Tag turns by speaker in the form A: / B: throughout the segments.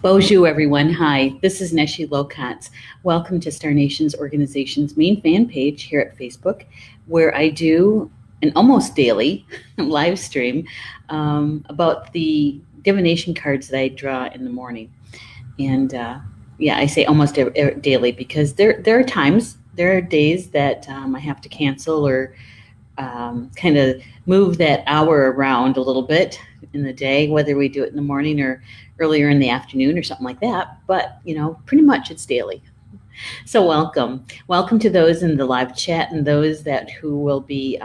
A: Bonjour, everyone. Hi, this is Neshi Lokotz. Welcome to Star Nations Organization's main fan page here at Facebook, where I do an almost daily live stream about the divination cards that I draw in the morning. And yeah, I say almost daily because there are times, there are days that I have to cancel or kind of move that hour around a little bit in the day, whether we do it in the morning or earlier in the afternoon or something like that. But, pretty much it's daily. So welcome to those in the live chat and those who will be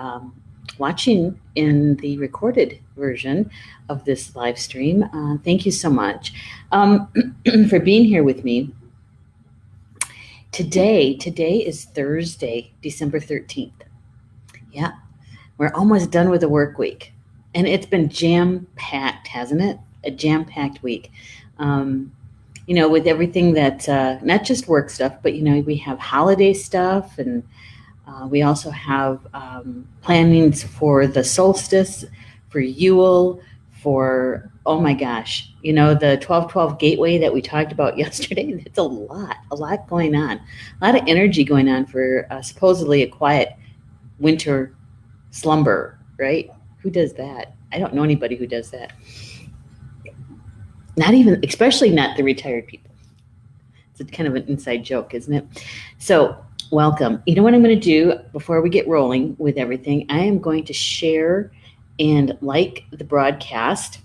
A: watching in the recorded version of this live stream. Thank you so much for being here with me. Today is Thursday, December 13th. Yeah, we're almost done with the work week. And it's been jam-packed, hasn't it? A jam-packed week. With everything that, not just work stuff, but, we have holiday stuff, and we also have plannings for the solstice, for Yule, for, oh my gosh, the 12/12 gateway that we talked about yesterday. It's a lot going on. A lot of energy going on for supposedly a quiet winter slumber, right? Who does that? I don't know anybody who does that. Especially not the retired people. It's kind of an inside joke, isn't it? So, welcome. You know what I'm going to do before we get rolling with everything? I am going to share and like the broadcast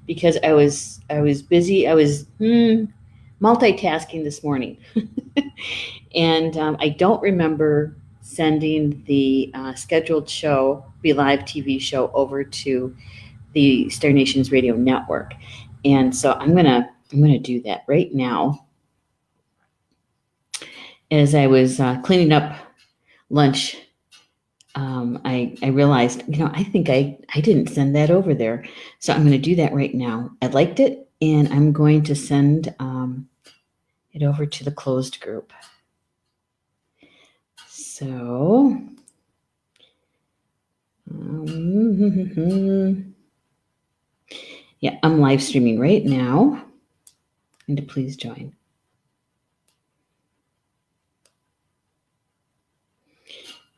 A: because I was busy. I was multitasking this morning, and I don't remember sending the scheduled show, Be Live TV show, over to the Star Nations Radio Network. And so I'm gonna do that right now. As I was cleaning up lunch, I realized, I think I didn't send that over there. So I'm going to do that right now. I liked it, and I'm going to send it over to the closed group. So, yeah, I'm live streaming right now, and to please join.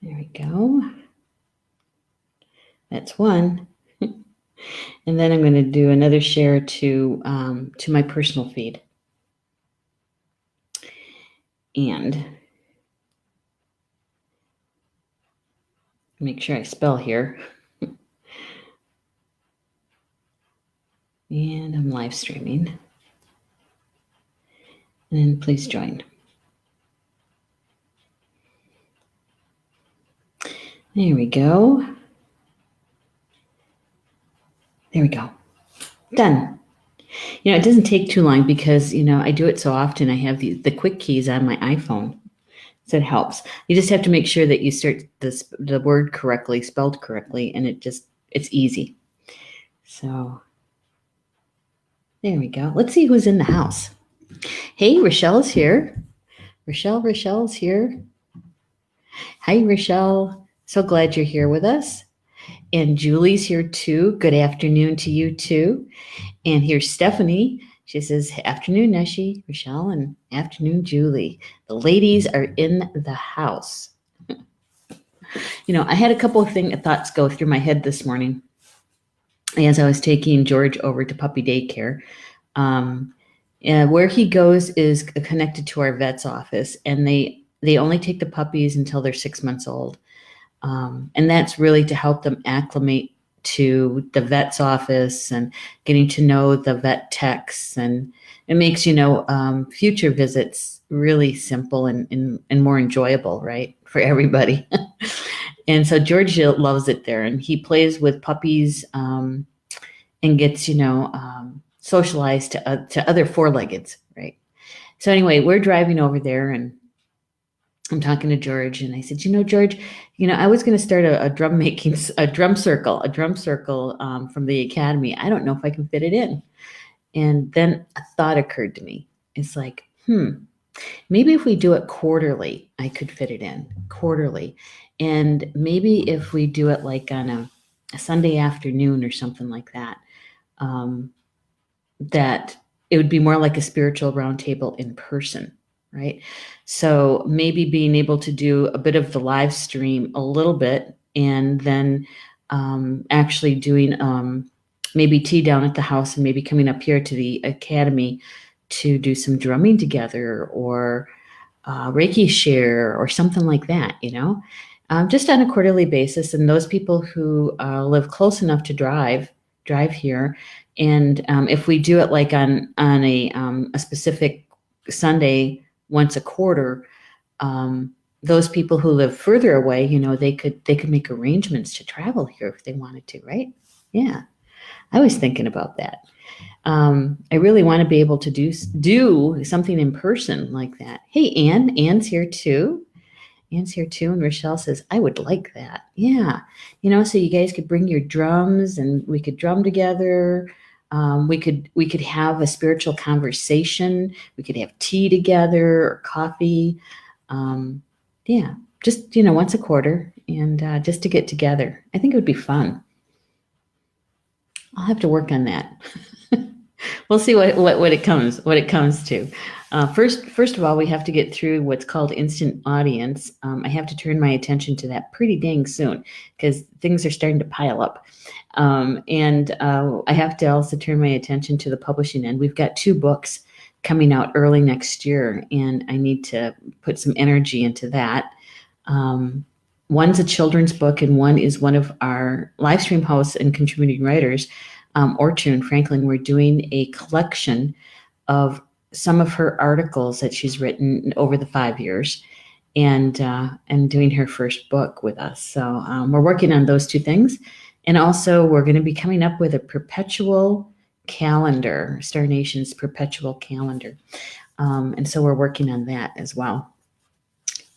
A: There we go. That's one. And then I'm going to do another share to my personal feed. And make sure I spell here. And I'm live streaming. And then please join. There we go. There we go. Done. It doesn't take too long because, I do it so often. I have the quick keys on my iPhone. So it helps. You just have to make sure that you start the word correctly, spelled correctly, and it's easy. So there we go. Let's see who's in the house. Hey, Rochelle's here. Rochelle's here. Hi, Rochelle. So glad you're here with us. And Julie's here too. Good afternoon to you too. And here's Stephanie. She says, afternoon, Neshi, Rochelle, and afternoon, Julie. The ladies are in the house. I had a couple of thoughts go through my head this morning as I was taking George over to puppy daycare. Where he goes is connected to our vet's office, and they only take the puppies until they're 6 months old. And that's really to help them acclimate to the vet's office and getting to know the vet techs, and it makes, future visits really simple and more enjoyable, right, for everybody. And so George loves it there, and he plays with puppies and gets, socialized to other four-leggeds, right? So anyway, we're driving over there, and I'm talking to George, and I said, George, I was going to start a drum circle from the academy. I don't know if I can fit it in. And then a thought occurred to me. It's like, maybe if we do it quarterly, I could fit it in quarterly. And maybe if we do it like on a Sunday afternoon or something like that, that it would be more like a spiritual roundtable in person, right? So maybe being able to do a bit of the live stream a little bit, and then actually doing maybe tea down at the house, and maybe coming up here to the academy to do some drumming together, or Reiki share or something like that, just on a quarterly basis. And those people who live close enough to drive here, and if we do it like on a specific Sunday once a quarter, those people who live further away, they could make arrangements to travel here if they wanted to, right? Yeah, I was thinking about that. I really want to be able to do something in person like that. Hey, Anne's here too. Anne's here too, and Rochelle says, I would like that. Yeah. So you guys could bring your drums and we could drum together. We could have a spiritual conversation. We could have tea together or coffee. Yeah, just, once a quarter, and just to get together. I think it would be fun. I'll have to work on that. We'll see what it comes to. First of all, we have to get through what's called instant audience. I have to turn my attention to that pretty dang soon, because things are starting to pile up. And I have to also turn my attention to the publishing end. We've got 2 books coming out early next year, and I need to put some energy into that. One's a children's book, and one is one of our live stream hosts and contributing writers, Orchun Franklin. We're doing a collection of some of her articles that she's written over the 5 years, and doing her first book with us. So we're working on those 2 things. And also we're going to be coming up with a perpetual calendar, Star Nation's perpetual calendar. And so we're working on that as well.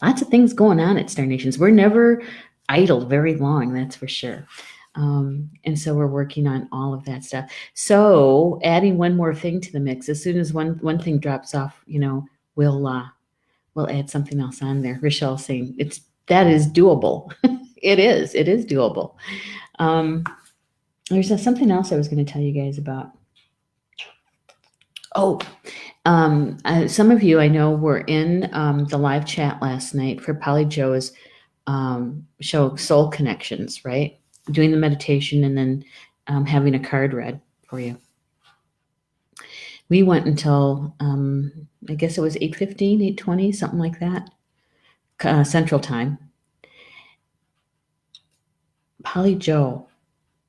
A: Lots of things going on at Star Nations. We're never idle very long, that's for sure. And so we're working on all of that stuff. So adding one more thing to the mix, as soon as one thing drops off, we'll add something else on there. Rochelle saying that is doable. It is doable. There's something else I was going to tell you guys about. Some of you I know were in the live chat last night for Polly Joe's show Soul Connections, right? Doing the meditation and then having a card read for you. We went until, I guess it was 8:15, 8:20, something like that, Central Time. Polly Joe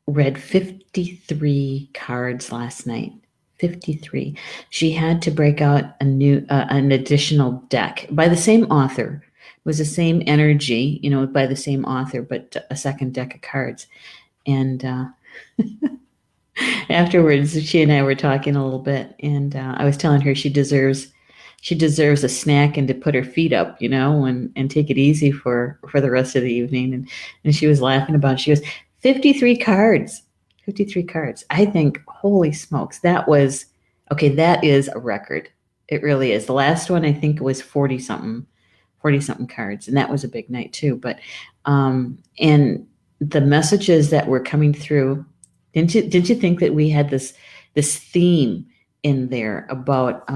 A: read 53 cards last night. 53. She had to break out an additional deck by the same author. It was the same energy, by the same author, but a second deck of cards. And afterwards, she and I were talking a little bit, and I was telling her she deserves a snack and to put her feet up, and take it easy for the rest of the evening. And she was laughing about it. She goes, 53 cards. 53 cards. I think, holy smokes, that is a record. It really is. The last one, I think, was 40 something cards. And that was a big night too. But, and the messages that were coming through, didn't you think that we had this theme in there about,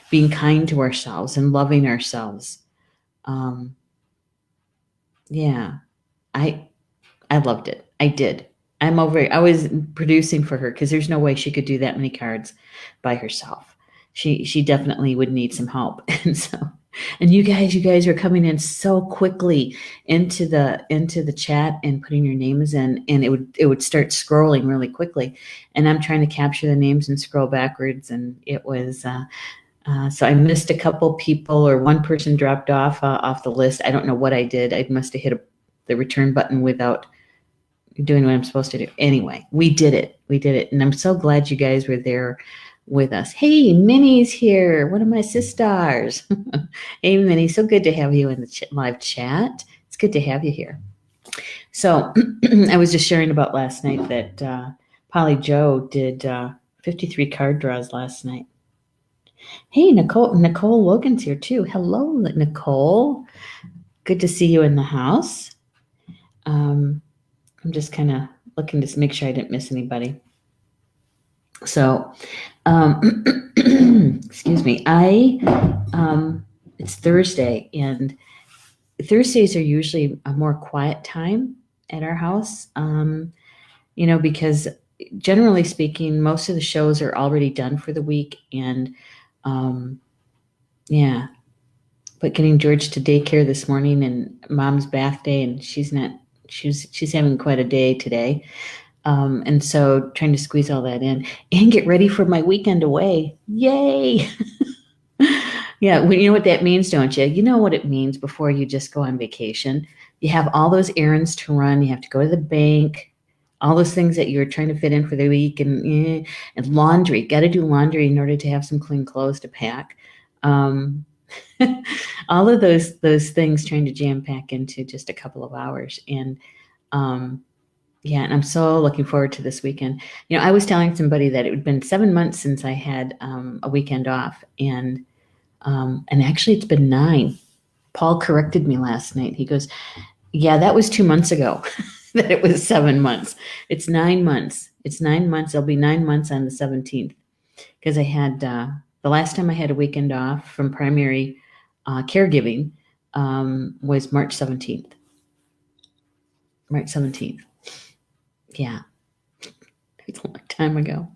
A: being kind to ourselves and loving ourselves? Yeah, I loved it. I did. I was producing for her because there's no way she could do that many cards by herself. She definitely would need some help. And you guys are coming in so quickly into the chat and putting your names in, and it would start scrolling really quickly. And I'm trying to capture the names and scroll backwards, and it was so I missed a couple people, or one person dropped off the list. I don't know what I did. I must have hit the return button without doing what I'm supposed to do. Anyway, we did it. And I'm so glad you guys were there with us. Hey, Minnie's here. One of my sisters. Hey, Minnie, so good to have you in the live chat. It's good to have you here. So I was just sharing about last night that Polly Joe did 53 card draws last night. Hey, Nicole Logan's here too. Hello, Nicole. Good to see you in the house. I'm just kind of looking to make sure I didn't miss anybody. So Excuse me. It's Thursday, and Thursdays are usually a more quiet time at our house. Because generally speaking, most of the shows are already done for the week, and um, yeah. But getting George to daycare this morning and mom's bath day, and she's having quite a day today. And so trying to squeeze all that in and get ready for my weekend away. Yay! Yeah, well, you know what that means, don't you? You know what it means before you just go on vacation. You have all those errands to run. You have to go to the bank, all those things that you're trying to fit in for the week, and laundry. Got to do laundry in order to have some clean clothes to pack. Um, all of those things trying to jam pack into just a couple of hours, and um, yeah, and I'm so looking forward to this weekend. I was telling somebody that it had been 7 months since I had a weekend off, and actually it's been 9. Paul corrected me last night. He goes, "Yeah, that was 2 months ago." That it was 7 months. It's 9 months. It's 9 months. It'll be 9 months on the 17th, because I had the last time I had a weekend off from primary caregiving was March 17th. March 17th. Yeah, it's a long time ago.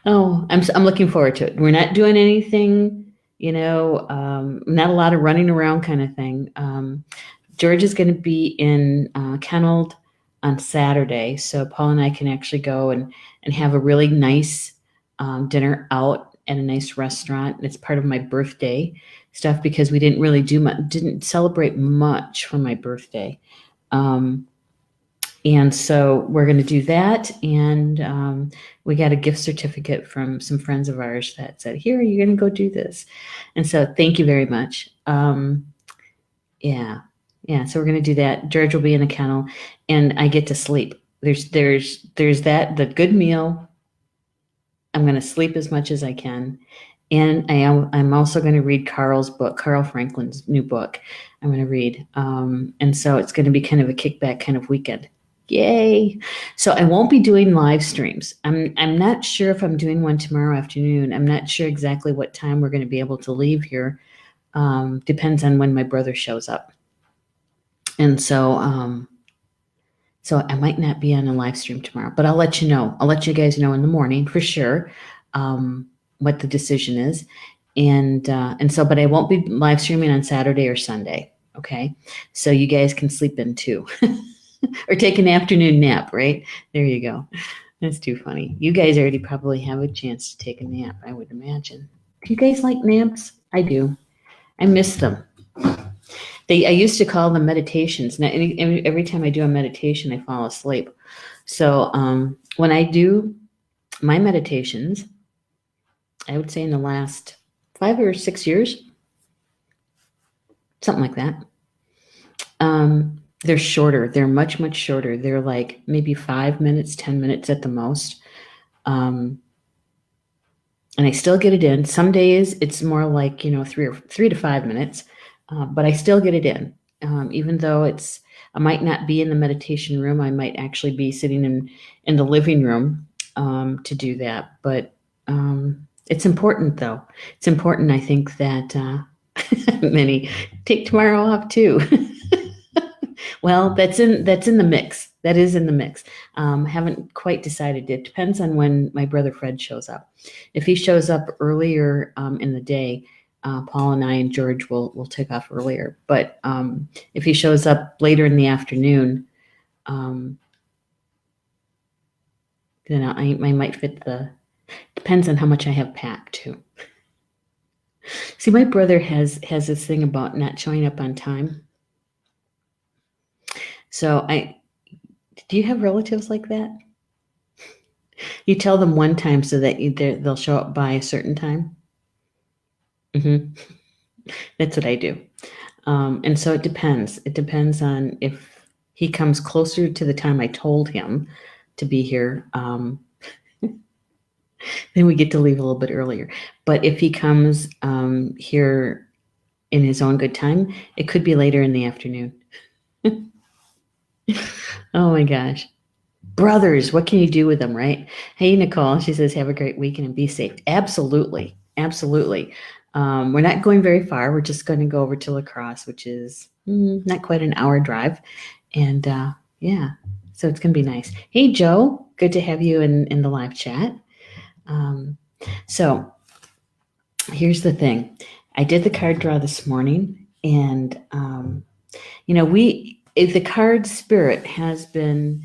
A: Oh, I'm looking forward to it. We're not doing anything, not a lot of running around kind of thing. George is going to be in kenneled on Saturday, so Paul and I can actually go and have a really nice dinner out at a nice restaurant. It's part of my birthday stuff, because we didn't really didn't celebrate much for my birthday. And so we're going to do that. And we got a gift certificate from some friends of ours that said, "Here, you're going to go do this." And so thank you very much. Yeah. So we're going to do that. George will be in a kennel, and I get to sleep. There's the good meal. I'm going to sleep as much as I can. And I'm also going to read Carl Franklin's new book. I'm going to read. And so it's going to be kind of a kickback kind of weekend. Yay. So I won't be doing live streams. I'm not sure if I'm doing one tomorrow afternoon. I'm not sure exactly what time we're going to be able to leave here. Depends on when my brother shows up. And so so I might not be on a live stream tomorrow, but I'll let you know. I'll let you guys know in the morning for sure what the decision is. And so, but I won't be live streaming on Saturday or Sunday. Okay. So you guys can sleep in too. Or take an afternoon nap, right? There you go. That's too funny. You guys already probably have a chance to take a nap, I would imagine. Do you guys like naps? I do. I miss them. I used to call them meditations. Now, every time I do a meditation, I fall asleep. So when I do my meditations, I would say in the last 5 or 6 years, something like that. They're shorter. They're much, much shorter. They're like maybe 5 minutes, 10 minutes at the most. And I still get it in. Some days it's more like, 3 to 5 minutes, but I still get it in. Even though I might not be in the meditation room. I might actually be sitting in the living room to do that. But it's important, though. It's important, I think, that many take tomorrow off too. Well, that's in the mix. That is in the mix. Haven't quite decided. It depends on when my brother Fred shows up. If he shows up earlier in the day, Paul and I and George will take off earlier. But if he shows up later in the afternoon, then I might fit depends on how much I have packed too. See, my brother has this thing about not showing up on time. So do you have relatives like that? You tell them one time so that they'll show up by a certain time? Mm-hmm. That's what I do. And so it depends. It depends on if he comes closer to the time I told him to be here, then we get to leave a little bit earlier. But if he comes here in his own good time, it could be later in the afternoon. Oh my gosh. Brothers, what can you do with them, right? Hey, Nicole, she says, have a great weekend and be safe. Absolutely. Absolutely. We're not going very far. We're just going to go over to La Crosse, which is not quite an hour drive. And yeah, so it's going to be nice. Hey, Joe, good to have you in the live chat. So here's the thing. I did the card draw this morning, and the card spirit has been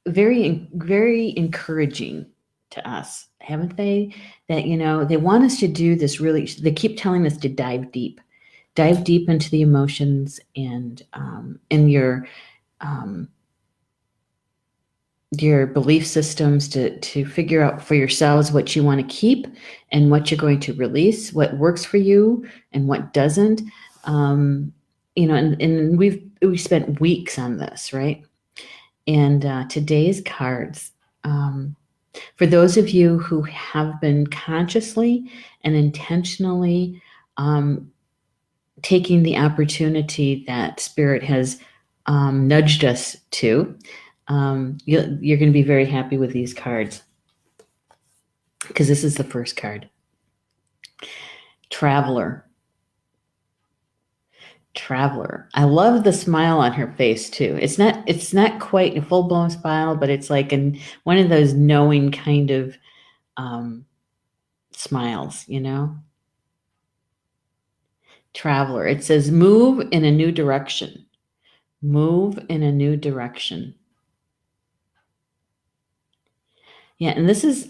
A: very, very encouraging to us, haven't they? That they want us to do this. Really, they keep telling us to dive deep into the emotions and in your belief systems to figure out for yourselves what you want to keep and what you're going to release, what works for you and what doesn't. And we spent weeks on this, right? And today's cards, for those of you who have been consciously and intentionally taking the opportunity that Spirit has nudged us to, you're going to be very happy with these cards, because this is the first card. Traveler. I love the smile on her face too. It's not quite a full-blown smile, but it's like one of those knowing kind of smiles, Traveler. It says move in a new direction. Move in a new direction. Yeah, and this is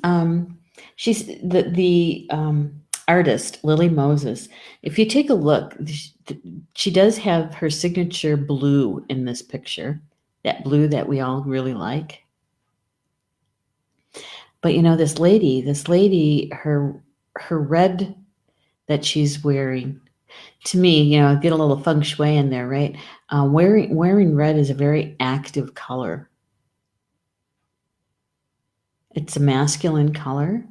A: she's the artist, Lily Moses. If you take a look, she does have her signature blue in this picture, that blue that we all really like. But this lady, her red that she's wearing, to me, get a little feng shui in there, right? Wearing red is a very active color. It's a masculine color.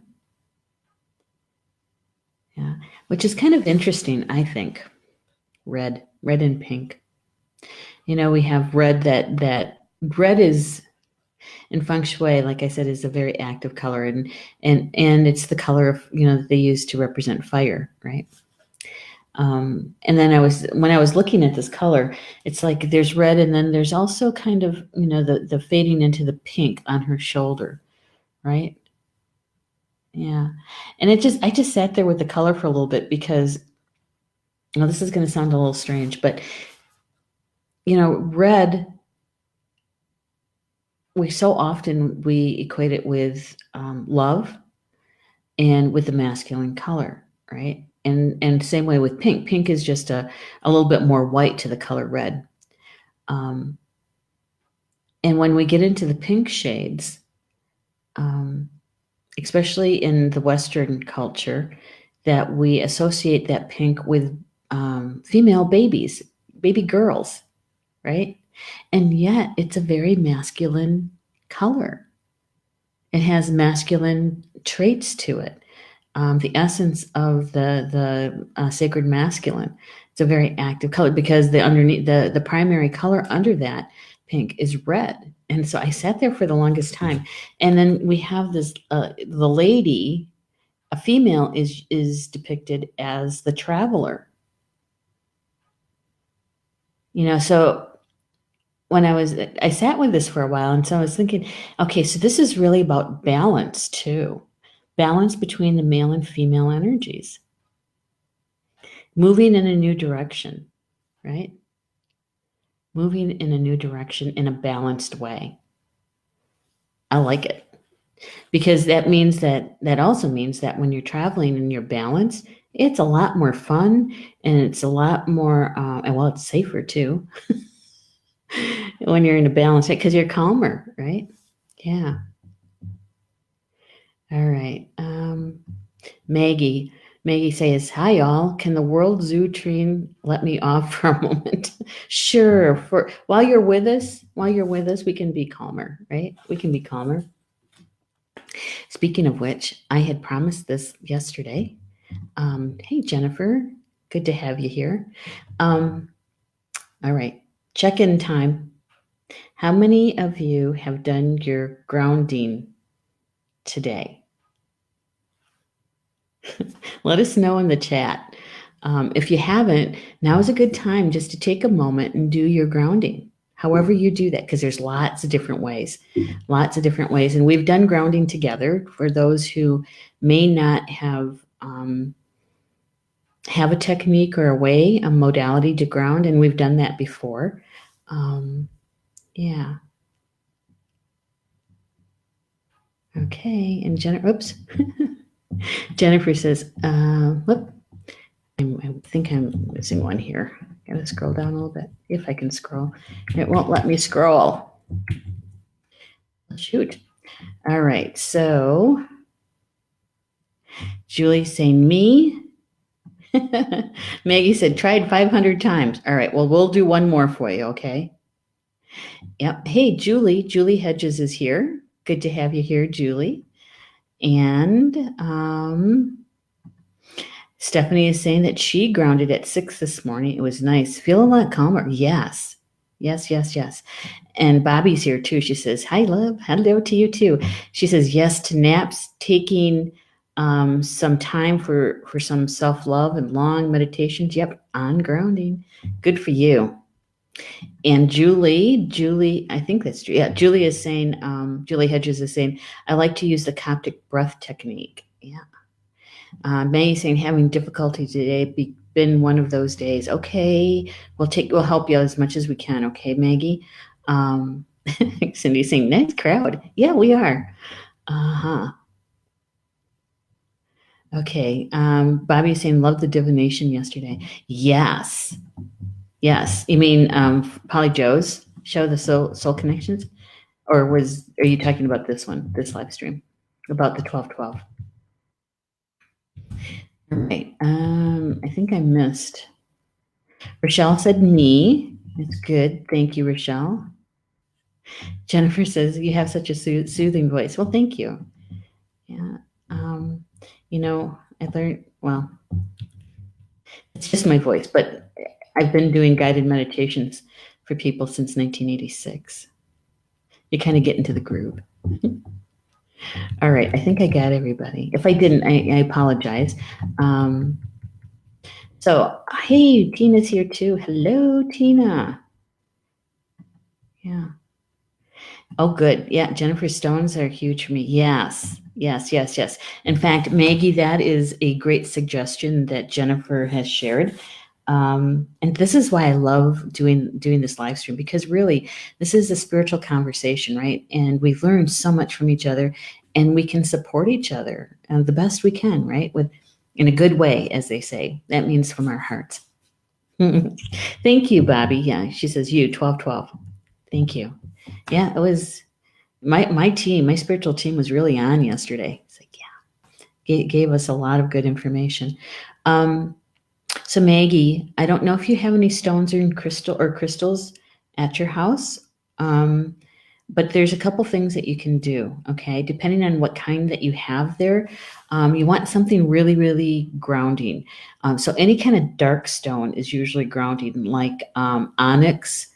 A: Yeah, which is kind of interesting, I think. Red and pink. We have red that red is in feng shui, like I said, is a very active color, and it's the color of that they use to represent fire, right? And then when I was looking at this color, it's like there's red, and then there's also kind of the fading into the pink on her shoulder, right? Yeah, and I just sat there with the color for a little bit, because this is going to sound a little strange, but red, we so often equate it with love and with the masculine color, right? And same way with pink. Pink is just a little bit more white to the color red. And when we get into the pink shades, especially in the Western culture, that we associate that pink with female babies, baby girls, right? And yet it's a very masculine color. It has masculine traits to it. The essence of the sacred masculine. It's a very active color, because the primary color under that pink is red. And so I sat there for the longest time. And then we have this, the lady, a female, is depicted as the traveler. So when I sat with this for a while, and so I was thinking, okay, so this is really about balance too. Balance between the male and female energies. Moving in a new direction, right? Moving in a new direction in a balanced way. I like it, because that also means that when you're traveling and you're balanced, it's a lot more fun, and it's a lot more, it's safer too. When you're in a balance, because you're calmer, right? Yeah. All right. Maggie says, hi, y'all. Can the World Zoo train let me off for a moment? Sure. While you're with us, we can be calmer, right? We can be calmer. Speaking of which, I had promised this yesterday. Hey, Jennifer. Good to have you here. All right. Check-in time. How many of you have done your grounding today? Let us know in the chat. If you haven't, now is a good time just to take a moment and do your grounding. However you do that, because there's lots of different ways, and we've done grounding together for those who may not have a technique or a way, a modality to ground, and we've done that before. Yeah. Okay, and Jennifer says, whoop, I think I'm missing one here. Gotta scroll down a little bit, if I can scroll. It won't let me scroll. Shoot. All right, so Julie's saying me. Maggie said, tried 500 times. All right, well, we'll do one more for you, okay? Yep. Hey, Julie Hedges is here. Good to have you here, Julie. And Stephanie is saying that she grounded at 6 this morning. It was nice. Feel a lot calmer. Yes. And Bobby's here too. She says, hi, love. Hello to you too. She says, yes to naps, taking some time for some self-love and long meditations. Yep, on grounding. Good for you. And Julie, I think that's true. Yeah, Julie is saying, Julie Hedges is saying, I like to use the Coptic breath technique. Yeah. May saying having difficulty today, been one of those days. Okay, we'll help you as much as we can. Okay, Maggie. Cindy saying nice crowd. Yeah, we are. Okay. Bobby saying love the divination yesterday. Yes. You mean Polly Joe's show, the Soul Connections, or are you talking about this one, this live stream, about the 12/12? All right. I think I missed. Rochelle said me. It's good. Thank you, Rochelle. Jennifer says you have such a soothing voice. Well, thank you. Yeah. I learned, well, it's just my voice, but I've been doing guided meditations for people since 1986. You kind of get into the groove. All right. I think I got everybody. If I didn't, I apologize. So, hey, Tina's here too. Hello, Tina. Yeah. Oh, good. Yeah, Jennifer stones are huge for me. Yes. In fact, Maggie, that is a great suggestion that Jennifer has shared. And this is why I love doing this live stream, because really this is a spiritual conversation, right? And we've learned so much from each other, and we can support each other the best we can, right? In a good way, as they say. That means from our hearts. Thank you, Bobby. Yeah, she says you 12/12. Thank you. Yeah, it was my team, my spiritual team was really on yesterday. It's like, yeah, gave us a lot of good information. So Maggie, I don't know if you have any stones or crystals at your house, but there's a couple things that you can do, okay? Depending on what kind that you have there, you want something really, really grounding. So any kind of dark stone is usually grounding, like onyx,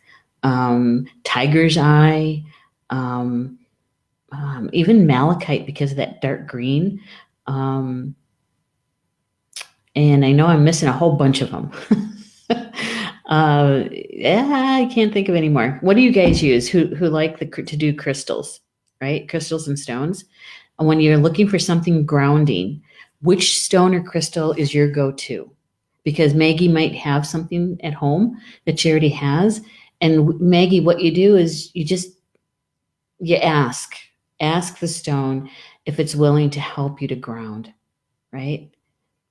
A: tiger's eye, even malachite, because of that dark green. And I know I'm missing a whole bunch of them. I can't think of any more. What do you guys use? Who like to do crystals, right? Crystals and stones. And when you're looking for something grounding, which stone or crystal is your go-to? Because Maggie might have something at home that she already has. And Maggie, what you do is you ask the stone if it's willing to help you to ground, right?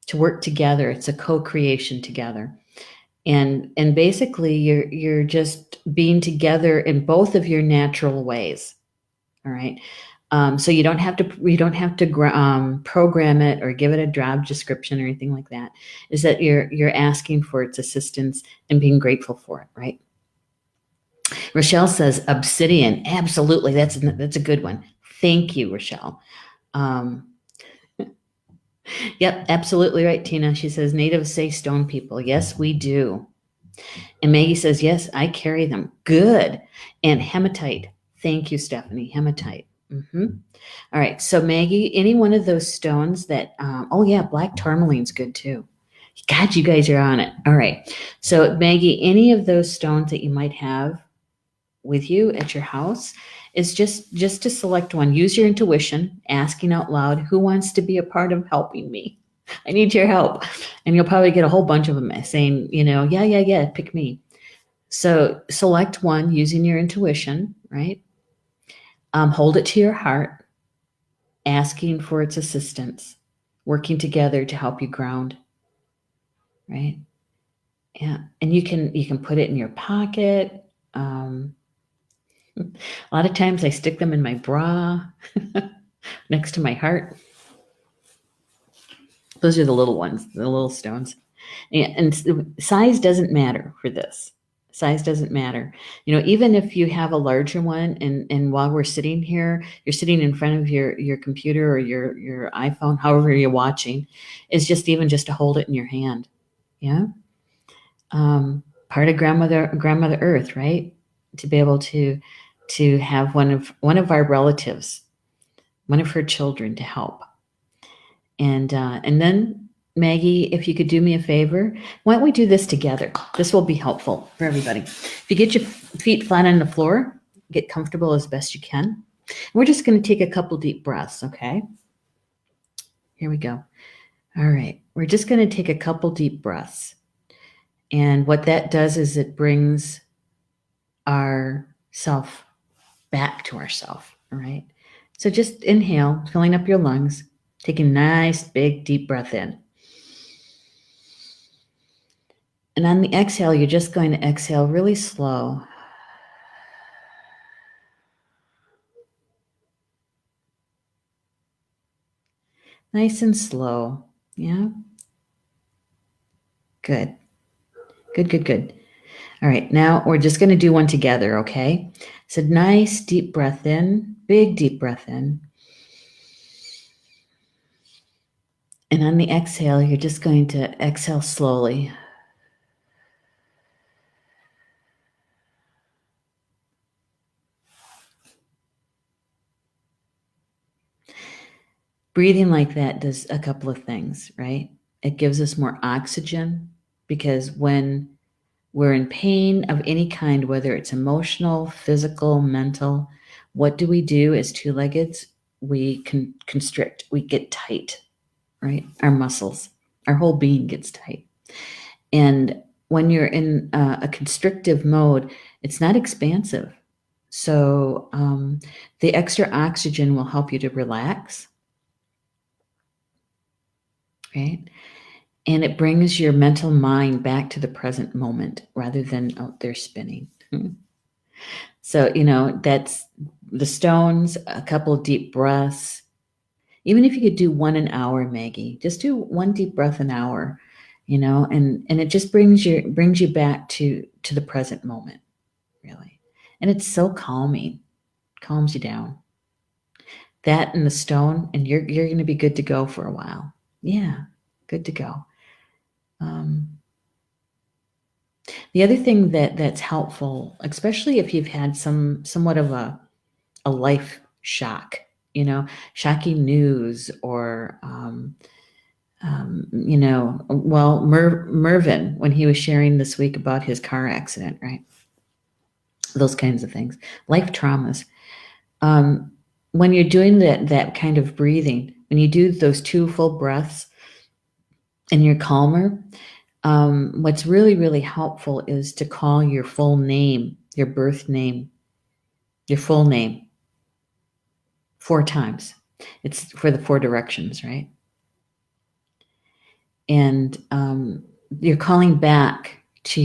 A: To work together. It's a co-creation together. And basically you're just being together in both of your natural ways. All right. So you don't have to program it or give it a job description or anything like that. Is that you're asking for its assistance and being grateful for it, right? Rochelle says obsidian. Absolutely. That's a good one. Thank you, Rochelle. Yep, absolutely right, Tina. She says natives say stone people. Yes, we do. And Maggie says, yes, I carry them. Good. And hematite. Thank you, Stephanie. Hematite. All right. So Maggie, any one of those stones that, oh yeah, black tourmaline's good too. God, you guys are on it. All right. So Maggie, any of those stones that you might have with you at your house is just to select one. Use your intuition, asking out loud, who wants to be a part of helping me? I need your help. And you'll probably get a whole bunch of them saying, yeah, pick me. So select one using your intuition, right? Hold it to your heart, asking for its assistance, working together to help you ground, right? Yeah, and you can put it in your pocket. A lot of times I stick them in my bra next to my heart. Those are the little ones, the little stones. And size doesn't matter for this. Size doesn't matter. Even if you have a larger one and while we're sitting here, you're sitting in front of your computer or your iPhone, however you're watching, is just even just to hold it in your hand. Yeah. Part of grandmother Earth, right? To be able to have one of our relatives, one of her children to help. And then Maggie, if you could do me a favor, why don't we do this together? This will be helpful for everybody. If you get your feet flat on the floor, get comfortable as best you can. We're just going to take a couple deep breaths, okay? Here we go. All right. We're just going to take a couple deep breaths. And what that does is it brings our self back to ourself, all right? So just inhale, filling up your lungs, take a nice big deep breath in. And on the exhale, you're just going to exhale really slow. Nice and slow. Yeah? Good. Good. All right, now we're just going to do one together, okay? So nice deep breath in, big deep breath in. And on the exhale, you're just going to exhale slowly. Breathing like that does a couple of things, right? It gives us more oxygen because when we're in pain of any kind, whether it's emotional, physical, mental, what do as two-leggeds? We constrict, we get tight, right? Our muscles, our whole being gets tight. And when you're in a constrictive mode, it's not expansive. So the extra oxygen will help you to relax, right? And it brings your mental mind back to the present moment rather than out there spinning. So, that's the stones, a couple of deep breaths. Even if you could do one an hour, Maggie, just do one deep breath an hour, and it just brings you back to the present moment, really. And it's so calming, calms you down. That and the stone, and you're going to be good to go for a while. Yeah, good to go. The other thing that's helpful, especially if you've had somewhat of a life shock, shocking news or, Mervyn, when he was sharing this week about his car accident, right? Those kinds of things, life traumas. When you're doing that kind of breathing, when you do those 2 full breaths and you're calmer, what's really, really helpful is to call your full name, your birth name, your full name 4 times. It's for the 4 directions, right? And you're calling back to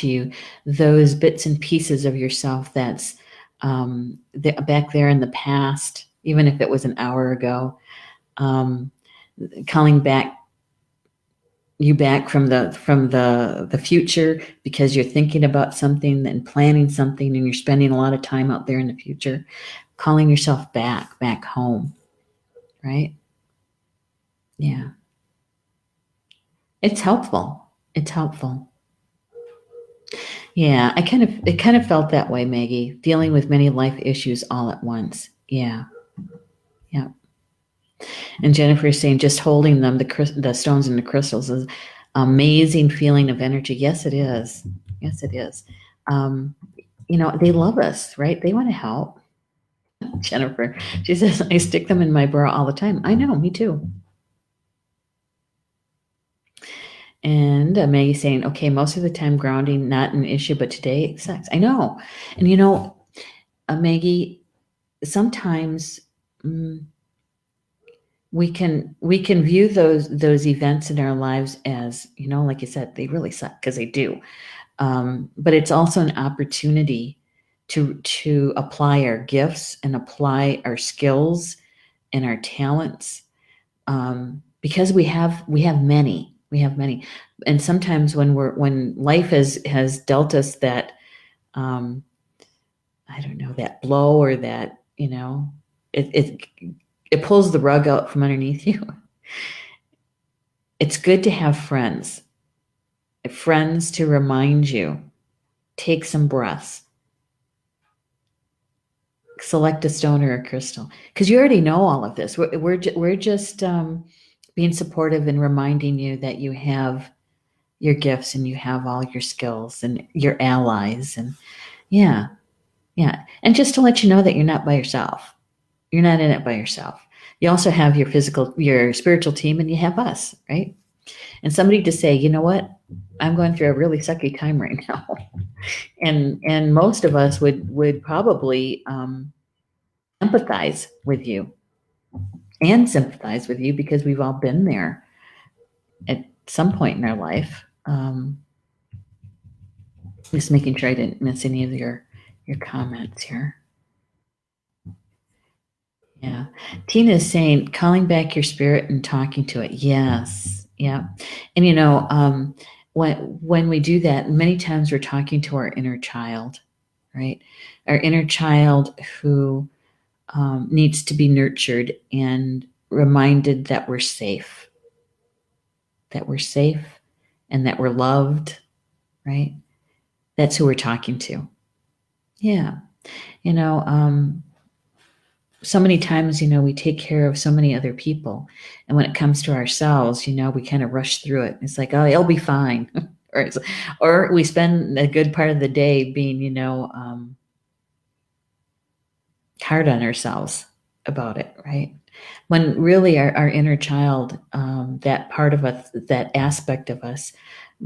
A: you those bits and pieces of yourself that's back there in the past, even if it was an hour ago, calling back from the future because you're thinking about something and planning something and you're spending a lot of time out there in the future, calling yourself back home, right? Yeah. It's helpful. It's helpful. Yeah, it kind of felt that way, Maggie, dealing with many life issues all at once. Yeah, yeah. And Jennifer is saying just holding them, the stones and the crystals, is amazing feeling of energy. Yes, it is. Yes, it is. Um, they love us, right? They want to help. Jennifer, she says, I stick them in my bra all the time. I know, me too. And Maggie saying, okay, most of the time grounding, not an issue, but today it sucks. I know. And Maggie, sometimes we can view those events in our lives as, like you said, they really suck because they do. But it's also an opportunity to apply our gifts and apply our skills and our talents, because we have many, and sometimes when life has dealt us that, um, I don't know, that blow, or that, it it pulls the rug out from underneath you. It's good to have friends to remind you, take some breaths, select a stone or a crystal, because you already know all of this. We're just being supportive and reminding you that you have your gifts and you have all your skills and your allies, and yeah, yeah, and just to let you know that you're not by yourself. You're not in it by yourself. You also have your spiritual team, and you have us, right? And somebody to say, you know what, I'm going through a really sucky time right now, and most of us would probably empathize with you and sympathize with you, because we've all been there at some point in our life. Just making sure I didn't miss any of your comments here. Yeah. Tina is saying, calling back your spirit and talking to it. Yes. Yeah. And when we do that, many times we're talking to our inner child, right? Our inner child who needs to be nurtured and reminded that we're safe and that we're loved, right? That's who we're talking to. Yeah. You know, so many times, we take care of so many other people. And when it comes to ourselves, we kind of rush through it. It's like, oh, it'll be fine. or we spend a good part of the day being, hard on ourselves about it, right? When really our inner child, that part of us, that aspect of us,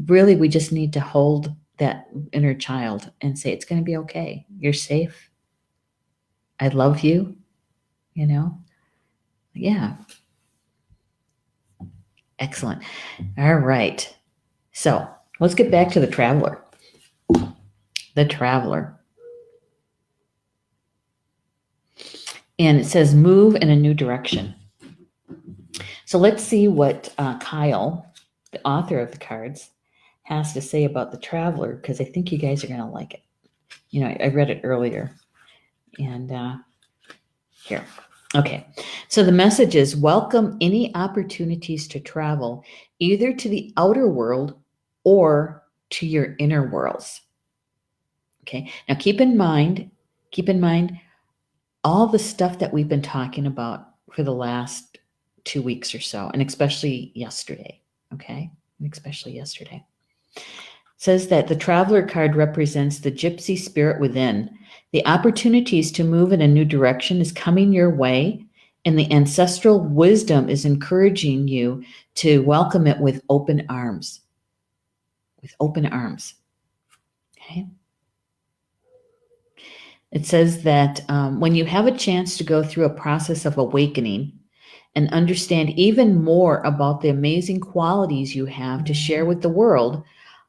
A: really we just need to hold that inner child and say, it's going to be okay. You're safe. I love you, you know? Yeah. Excellent. All right. So let's get back to the traveler. The traveler. And it says move in a new direction. So let's see what Kyle, the author of the cards, has to say about the traveler, because I think you guys are going to like it. I read it earlier. And here. Okay. So the message is, welcome any opportunities to travel, either to the outer world or to your inner worlds. Okay. Now keep in mind all the stuff that we've been talking about for the last 2 weeks or so, and especially yesterday. Okay. Especially yesterday. It says that the traveler card represents the gypsy spirit within. The opportunities to move in a new direction is coming your way, and the ancestral wisdom is encouraging you to welcome it with open arms. With open arms. Okay. It says that when you have a chance to go through a process of awakening and understand even more about the amazing qualities you have to share with the world,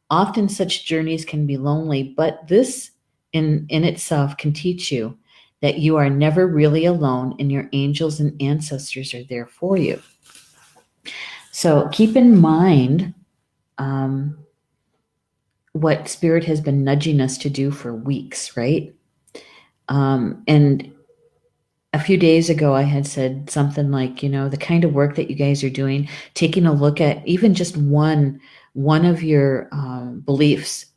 A: often such journeys can be lonely, but this in itself can teach you that you are never really alone, and your angels and ancestors are there for you. So keep in mind what Spirit has been nudging us to do for weeks, right? And a few days ago, I had said something like, the kind of work that you guys are doing, taking a look at even just one of your beliefs,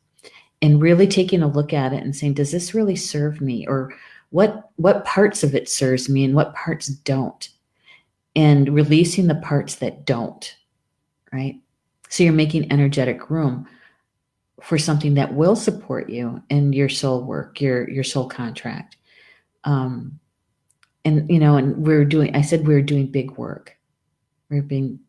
A: and really taking a look at it and saying, does this really serve me? Or what parts of it serves me and what parts don't? And releasing the parts that don't, right? So you're making energetic room for something that will support you in your soul work, your soul contract. And and I said we were doing big work. We're doing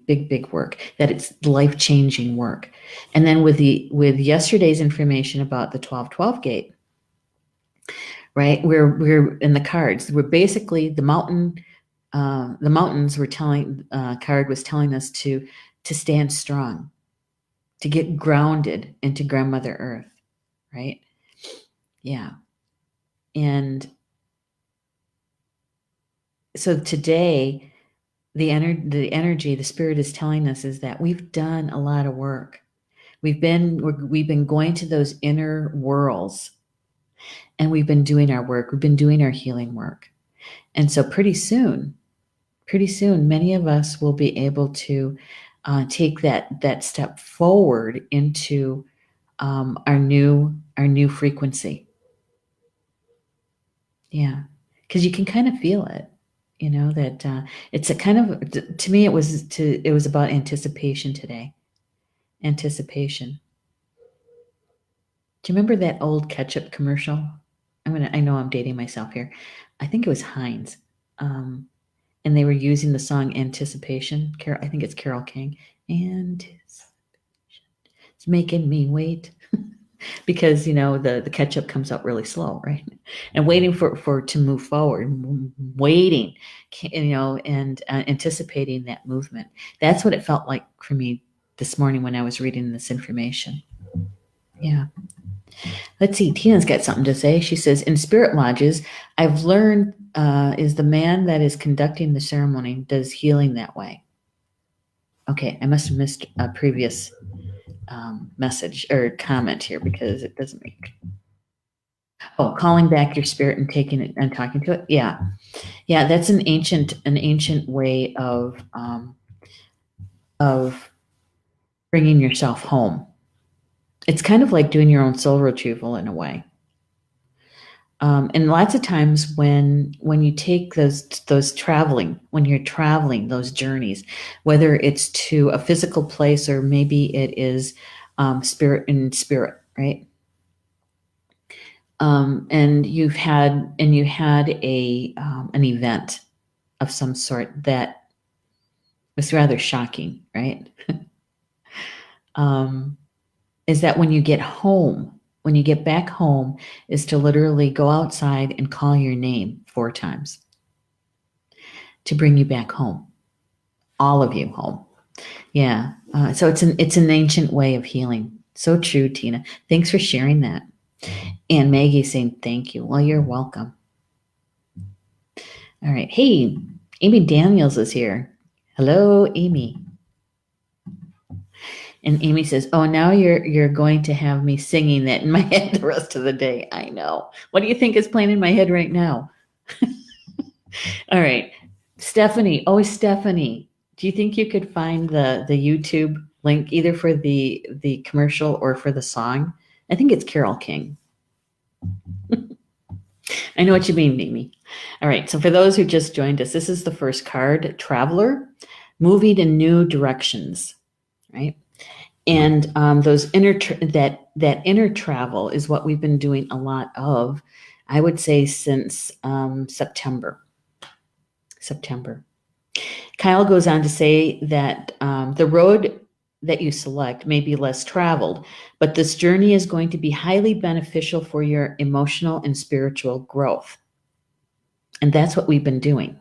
A: big work, that it's life-changing work. And then with yesterday's information about the 1212 gate, right? We're in the cards. We're basically the mountains were telling card was telling us to stand strong, to get grounded into grandmother earth, right? Yeah. And so today, the energy, the spirit is telling us is that we've done a lot of work. We've been going to those inner worlds, and we've been doing our work. We've been doing our healing work. And so pretty soon, many of us will be able to take that step forward into our new frequency. Yeah, because you can kind of feel it. That it's a kind of, to me, it was about anticipation today. Anticipation. Do you remember that old ketchup commercial? I know I'm dating myself here. I think it was Heinz. And they were using the song Anticipation. I think it's Carole King. Anticipation. It's making me wait. Because the ketchup comes out really slow, right? And waiting for to move forward, waiting, and anticipating that movement. That's what it felt like for me this morning when I was reading this information. Yeah. Let's see. Tina's got something to say. She says, in spirit lodges, I've learned is the man that is conducting the ceremony does healing that way. Okay, I must have missed a previous message or comment here because it doesn't make. Oh, calling back your spirit and taking it and talking to it. Yeah, that's an ancient way of bringing yourself home. It's kind of like doing your own soul retrieval in a way. And lots of times when you take those traveling, when you're traveling those journeys, whether it's to a physical place or maybe it is spirit, right? And you had a an event of some sort that was rather shocking, right? Is that when you get home, when you get back home, is to literally go outside and call your name 4 times to bring you back home, all of you home. Yeah. So it's an ancient way of healing. So true, Tina. Thanks for sharing that. And Maggie saying thank you. Well, you're welcome. All right. Hey, Amy Daniels is here. Hello, Amy. And Amy says, "Oh, now you're going to have me singing that in my head the rest of the day." I know. What do you think is playing in my head right now? All right, Stephanie. Oh, Stephanie, do you think you could find the YouTube link either for the commercial or for the song? I think it's Carole King. I know what you mean, Amy. All right. So for those who just joined us, this is the first card, Traveler, moving in new directions, right? And those that inner travel is what we've been doing a lot of, I would say, since September. Kyle goes on to say that the road that you select may be less traveled, but this journey is going to be highly beneficial for your emotional and spiritual growth. And that's what we've been doing.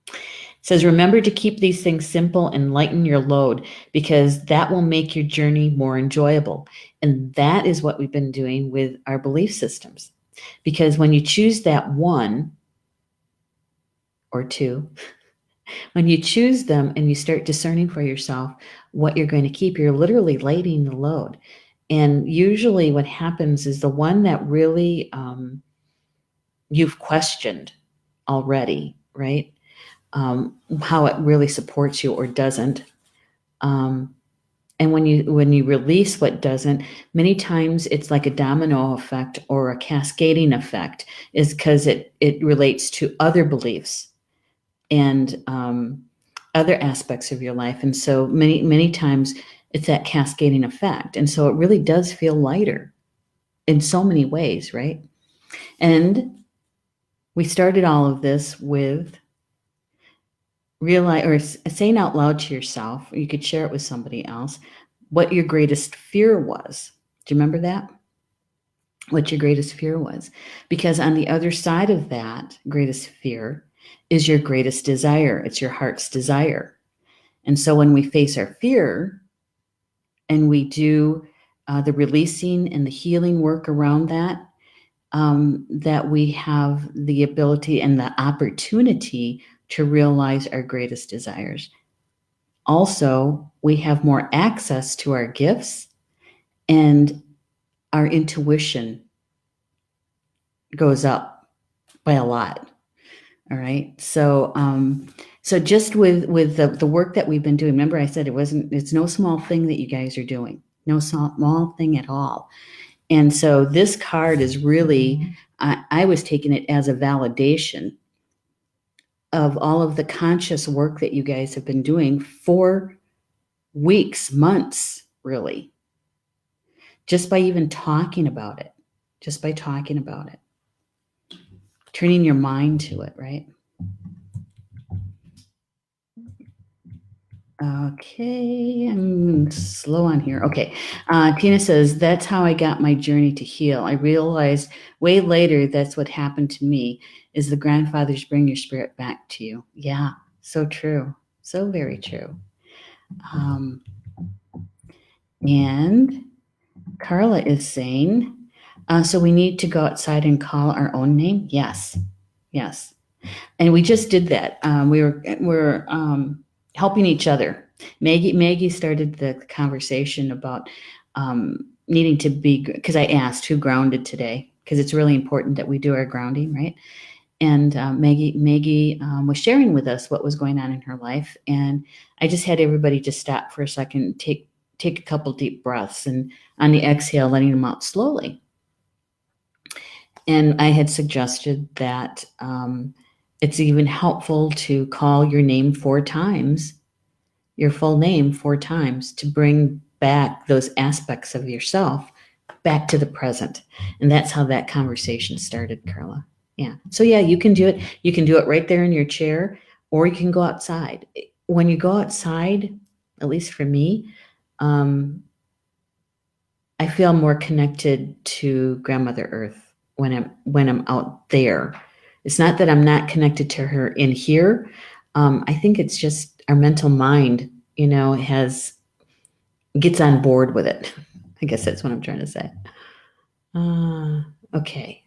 A: It says, remember to keep these things simple and lighten your load, because that will make your journey more enjoyable. And that is what we've been doing with our belief systems. Because when you choose that one or two, when you choose them and you start discerning for yourself what you're going to keep, you're literally lightening the load. And usually what happens is the one that really you've questioned already, right? How it really supports you or doesn't. And when you release what doesn't, many times it's like a domino effect or a cascading effect, is because it relates to other beliefs and other aspects of your life. And so many times it's that cascading effect. And so it really does feel lighter in so many ways, right? And we started all of this with realize or saying out loud to yourself, or you could share it with somebody else, what your greatest fear was. Do you remember that? What your greatest fear was? Because on the other side of that greatest fear is your greatest desire. It's your heart's desire. And so when we face our fear and we do the releasing and the healing work around that, that we have the ability and the opportunity to realize our greatest desires. Also, we have more access to our gifts, and our intuition goes up by a lot. All right. So, so just with the work that we've been doing, remember I said it's no small thing that you guys are doing, no small thing at all. And so this card is really, I was taking it as a validation of all of the conscious work that you guys have been doing for weeks, months, really, just by even talking about it, turning your mind to it, right? Okay, I'm slow on here. Okay, Tina says, that's how I got my journey to heal. I realized way later that's what happened to me, is the grandfathers bring your spirit back to you. Yeah, so true. So very true. And Carla is saying, so we need to go outside and call our own name? Yes, yes. And we just did that. We're helping each other. Maggie started the conversation about needing to be, because I asked who grounded today, because it's really important that we do our grounding, right? And Maggie was sharing with us what was going on in her life, and I just had everybody just stop for a second, take a couple deep breaths, and on the exhale, letting them out slowly. And I had suggested that it's even helpful to call your name 4 times, your full name 4 times, to bring back those aspects of yourself back to the present. And that's how that conversation started, Carla. Yeah. So yeah, you can do it. You can do it right there in your chair, or you can go outside. When you go outside, at least for me, I feel more connected to Grandmother Earth when I'm out there. It's not that I'm not connected to her in here. I think it's just our mental mind, gets on board with it. I guess that's what I'm trying to say. Okay.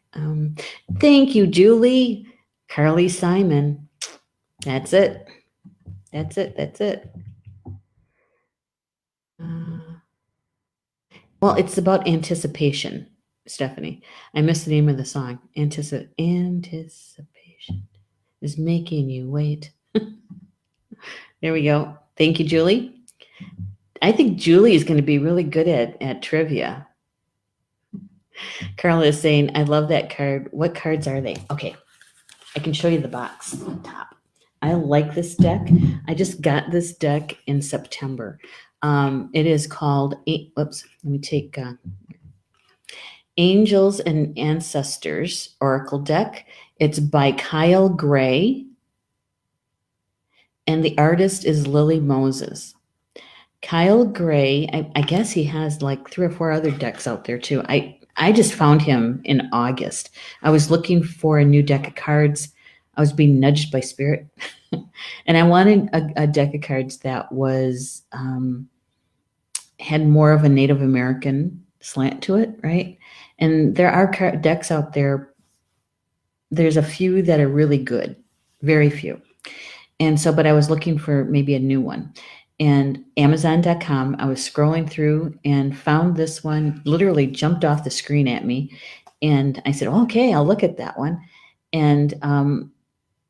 A: Thank you, Julie. Carly Simon. That's it. Well, it's about anticipation, Stephanie. I missed the name of the song. Anticipation is making you wait. There we go. Thank you, Julie. I think Julie is going to be really good at trivia. Carla is saying, I love that card. What cards are they? Okay, I can show you the box on top. I like this deck. I just got this deck in September. It is called, let me take Angels and Ancestors Oracle Deck. It's by Kyle Gray, and the artist is Lily Moses. Kyle Gray, I guess he has like 3 or 4 other decks out there too. I just found him in August. I was looking for a new deck of cards. I was being nudged by spirit. And I wanted a deck of cards that was had more of a Native American slant to it, right? And there are decks out there. There's a few that are really good, very few. And so, but I was looking for maybe a new one. And Amazon.com, I was scrolling through and found this one, literally jumped off the screen at me. And I said, okay, I'll look at that one. And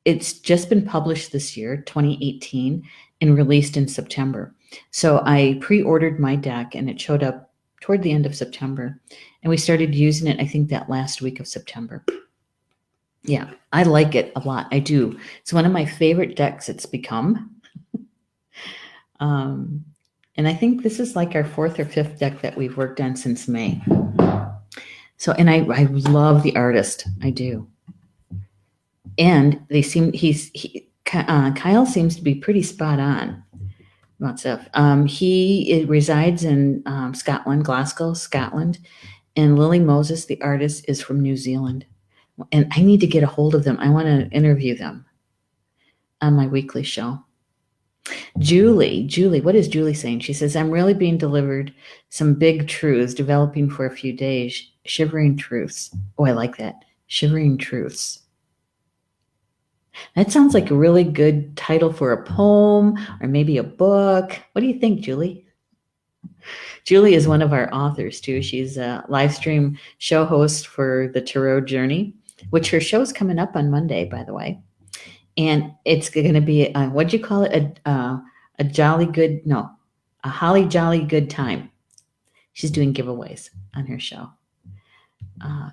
A: It's just been published this year, 2018, and released in September. So I pre-ordered my deck and it showed up toward the end of September. And we started using it, I think, that last week of September. Yeah, I like it a lot. I do. It's one of my favorite decks it's become. And I think this is like our fourth or fifth deck that we've worked on since May. So, and I love the artist. I do. And Kyle seems to be pretty spot on about stuff. He resides in Scotland, Glasgow, Scotland. And Lily Moses, the artist, is from New Zealand. And I need to get a hold of them. I want to interview them on my weekly show. Julie, what is Julie saying? She says, I'm really being delivered some big truths, developing for a few days, shivering truths. Oh, I like that. Shivering truths. That sounds like a really good title for a poem or maybe a book. What do you think, Julie? Julie is one of our authors too. She's a live stream show host for the Tarot Journey, which her show's coming up on Monday, by the way. And it's going to be, what'd you call it? A jolly good, no, a holly jolly good time. She's doing giveaways on her show.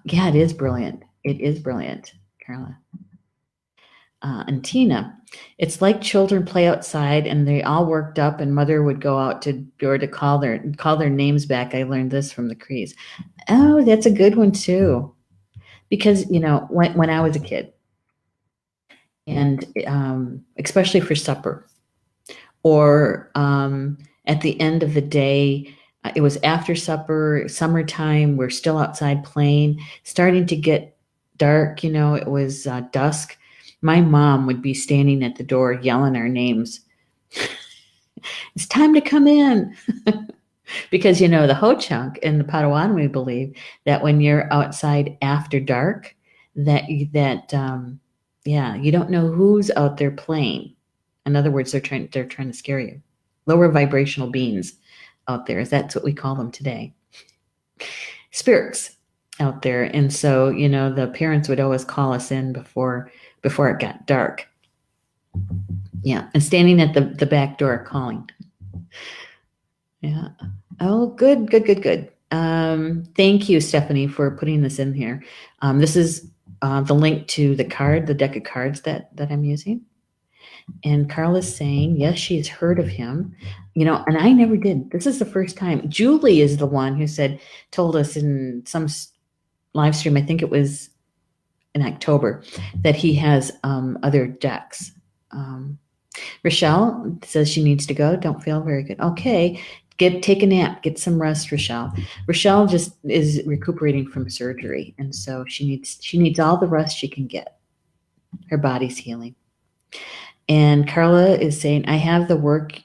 A: Yeah, it is brilliant. It is brilliant, Carla. And Tina, it's like children play outside and they all worked up and mother would go out to door to call their names back. I learned this from the Crees. Oh, that's a good one too. Because, you know, when I was a kid, and especially for supper, or at the end of the day, it was after supper, summertime, we're still outside playing, starting to get dark, you know, it was dusk. My mom would be standing at the door yelling our names. It's time to come in. Because, you know, the Ho-Chunk and the Potawatomi believe that when you're outside after dark, that you don't know who's out there playing. In other words, they're trying to scare you. Lower vibrational beings out there. That's what we call them today. Spirits out there. And so, you know, the parents would always call us in before it got dark. Yeah. And standing at the back door calling. Yeah. Oh, good. Thank you, Stephanie, for putting this in here. This is the link to the deck of cards that I'm using. And Carla's saying, yes, she's heard of him. You know, and I never did. This is the first time. Julie is the one who told us in some live stream, I think it was in October, that he has other decks. Rochelle says she needs to go. Don't feel very good. Okay. Take a nap, get some rest, Rochelle. Rochelle just is recuperating from surgery, and so she needs all the rest she can get. Her body's healing. And Carla is saying, I have the work,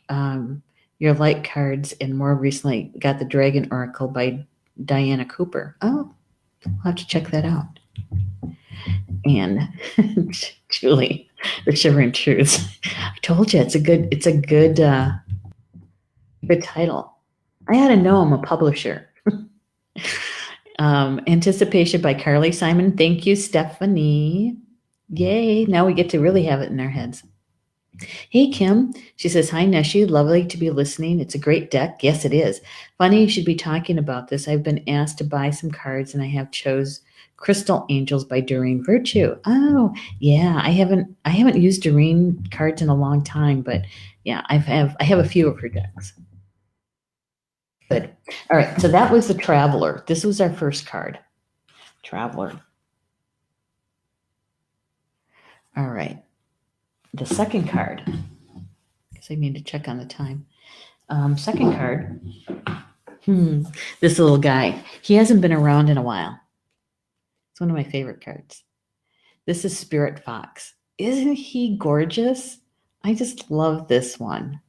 A: your light cards, and more recently got the Dragon Oracle by Diana Cooper. Oh, I'll have to check that out. And Julie, the Shivering Truths. I told you it's a good title. I had to know I'm a publisher. Anticipation by Carly Simon. Thank you, Stephanie. Yay. Now we get to really have it in our heads. Hey, Kim. She says, hi, Neshi. Lovely to be listening. It's a great deck. Yes, it is. Funny you should be talking about this. I've been asked to buy some cards and I have chose Crystal Angels by Doreen Virtue. Oh, yeah. I haven't used Doreen cards in a long time, but yeah, I have a few of her decks. Good. All right. So that was the Traveler. This was our first card. Traveler. All right. The second card. Because I need to check on the time. Second card. This little guy. He hasn't been around in a while. It's one of my favorite cards. This is Spirit Fox. Isn't he gorgeous? I just love this one.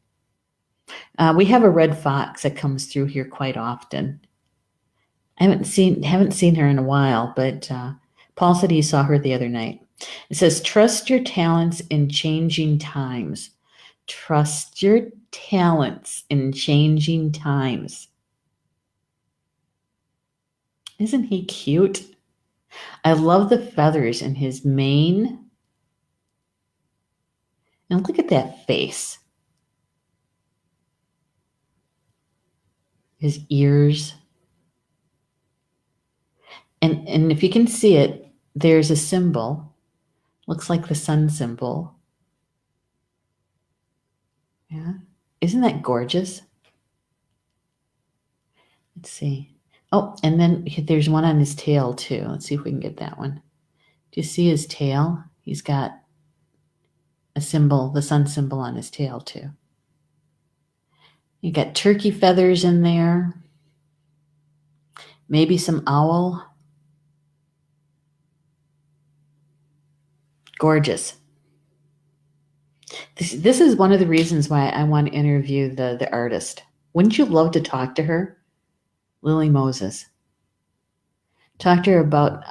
A: We have a red fox that comes through here quite often. I haven't seen her in a while, but Paul said he saw her the other night. It says, trust your talents in changing times. Trust your talents in changing times. Isn't he cute? I love the feathers in his mane. And look at that face. His ears. And if you can see it, there's a symbol. Looks like the sun symbol. Yeah. Isn't that gorgeous? Let's see. Oh, and then there's one on his tail too. Let's see if we can get that one. Do you see his tail? He's got a symbol, the sun symbol on his tail too. You got turkey feathers in there. Maybe some owl. Gorgeous. This is one of the reasons why I want to interview the artist. Wouldn't you love to talk to her? Lily Moses. Talk to her about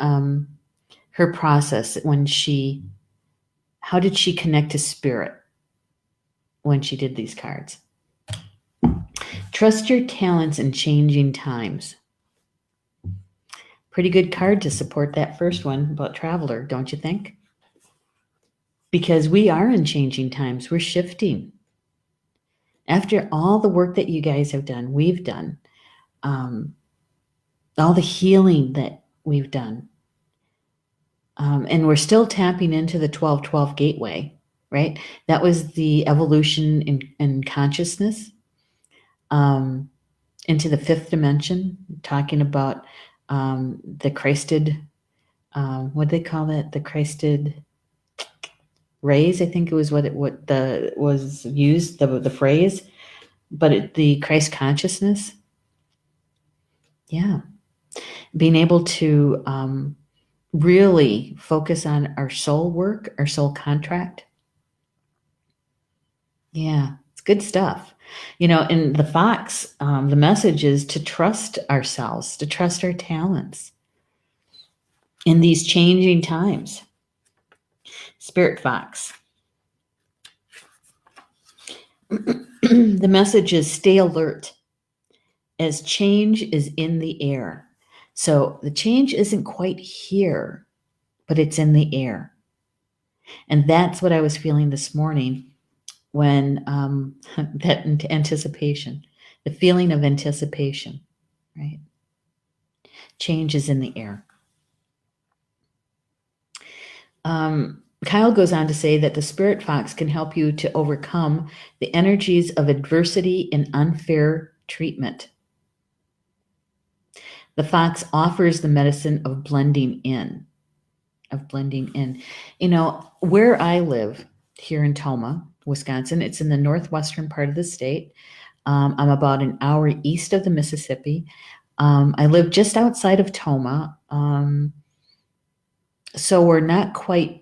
A: her process how did she connect to spirit when she did these cards? Trust your talents in changing times. Pretty good card to support that first one about traveler, don't you think? Because we are in changing times. We're shifting. After all the work that you guys have done, we've done, all the healing that we've done, and we're still tapping into the 1212 gateway, right? That was the evolution in consciousness into the fifth dimension, talking about the Christed, what do they call that? The Christed rays, I think it was was used, the phrase, but the Christ consciousness. Yeah. Being able to really focus on our soul work, our soul contract. Yeah, it's good stuff. In the Fox, the message is to trust ourselves, to trust our talents in these changing times. Spirit Fox. The message is stay alert as change is in the air. So the change isn't quite here, but it's in the air. And that's what I was feeling this morning when that anticipation, the feeling of anticipation, right? Change is in the air. Kyle goes on to say that the Spirit Fox can help you to overcome the energies of adversity and unfair treatment. The fox offers the medicine of blending in. Where I live here in Toma, Wisconsin, it's in the northwestern part of the state. I'm about an hour east of the Mississippi. I live just outside of Toma. So we're not quite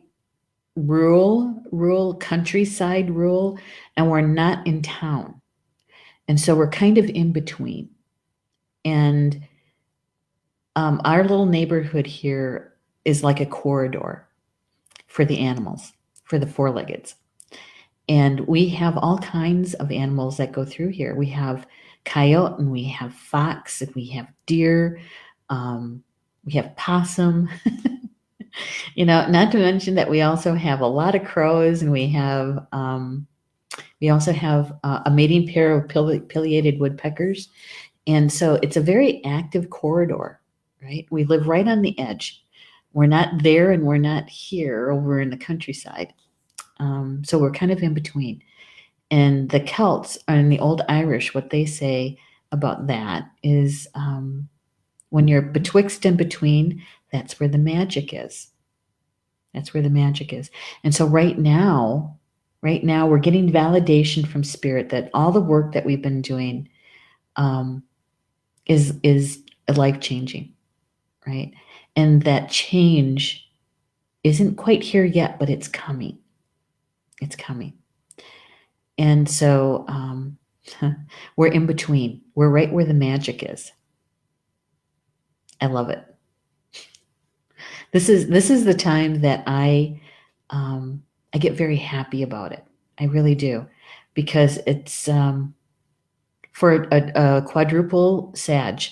A: rural, countryside rural, and we're not in town. And so we're kind of in between. And our little neighborhood here is like a corridor for the animals, for the four-leggeds. And we have all kinds of animals that go through here. We have coyote, and we have fox, and we have deer, we have possum. Not to mention that we also have a lot of crows, and we also have a mating pair of pileated woodpeckers. And so it's a very active corridor, right? We live right on the edge. We're not there and we're not here over in the countryside. So we're kind of in between. And the Celts and the Old Irish, what they say about that is when you're betwixt and between, that's where the magic is. That's where the magic is. And so right now, we're getting validation from Spirit that all the work that we've been doing is life-changing, right? And that change isn't quite here yet, but it's coming. It's coming. And so we're in between. We're right where the magic is. I love it. This is the time that I get very happy about it. I really do, because it's for a quadruple Sag.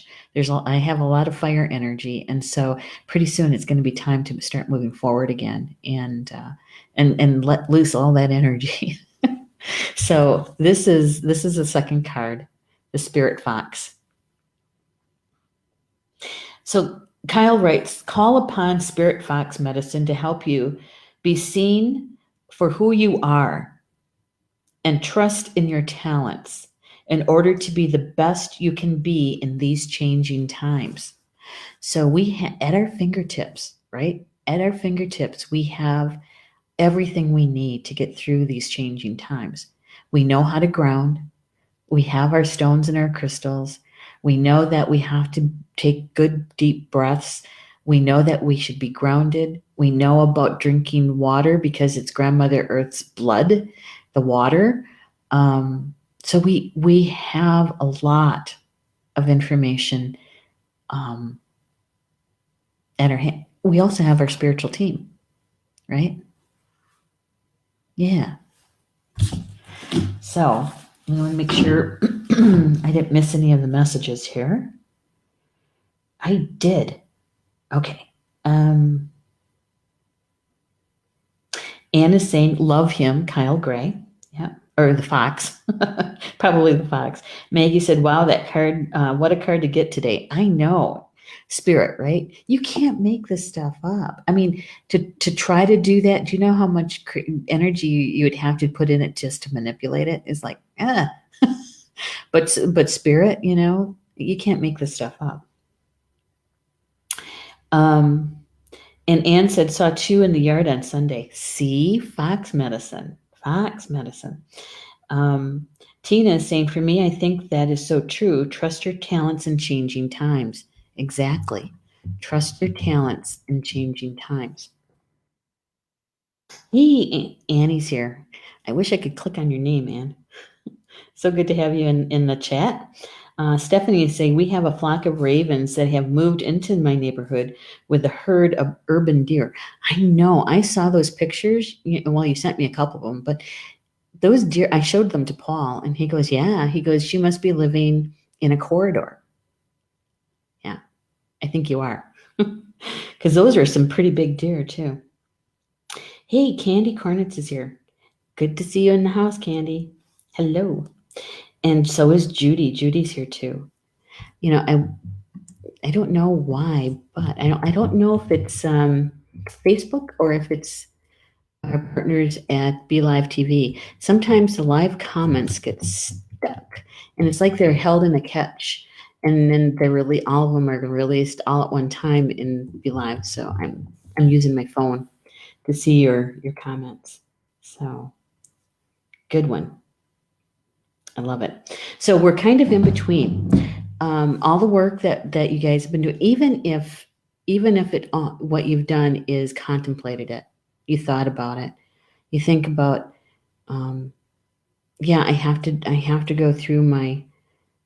A: I have a lot of fire energy, and so pretty soon it's going to be time to start moving forward again, and let loose all that energy. So this is the second card, the Spirit Fox. So Kyle writes, call upon Spirit Fox medicine to help you be seen for who you are and trust in your talents in order to be the best you can be in these changing times. So at our fingertips, right? At our fingertips, we have everything we need to get through these changing times. We know how to ground. We have our stones and our crystals. We know that we have to take good, deep breaths. We know that we should be grounded. We know about drinking water because it's Grandmother Earth's blood, the water. So we have a lot of information at our hand. We also have our spiritual team, right? Yeah. So I want to make sure I didn't miss any of the messages here. I did. Okay. Anne is saying, love him, Kyle Gray. Yeah. Or the fox. Probably the fox. Maggie said, wow, that card, what a card to get today. I know. Spirit, right? You can't make this stuff up. I mean, to try to do that, do you know how much energy you would have to put in it just to manipulate it? It's like, but spirit, you can't make this stuff up. And Anne said, saw 2 in the yard on Sunday. See, fox medicine. Tina is saying, for me, I think that is so true. Trust your talents in changing times. Exactly. Trust your talents in changing times. Hey, Annie's here. I wish I could click on your name, Anne. So good to have you in the chat. Stephanie is saying, we have a flock of ravens that have moved into my neighborhood with a herd of urban deer. I know. I saw those pictures. Well, you sent me a couple of them, but those deer, I showed them to Paul, and he goes, yeah. He goes, she must be living in a corridor. Yeah, I think you are. Because those are some pretty big deer, too. Hey, Candy Cornitz is here. Good to see you in the house, Candy. Hello. And so is Judy. Judy's here, too. I don't know why, but I don't know if it's Facebook or if it's our partners at Be Live TV. Sometimes the live comments get stuck, and it's like they're held in a catch, and then all of them are released all at one time in Be Live. So I'm using my phone to see your comments. So good one. I love it. So we're kind of in between. All the work that you guys have been doing, even if what you've done is contemplated it, you thought about it, you think about, I have to go through my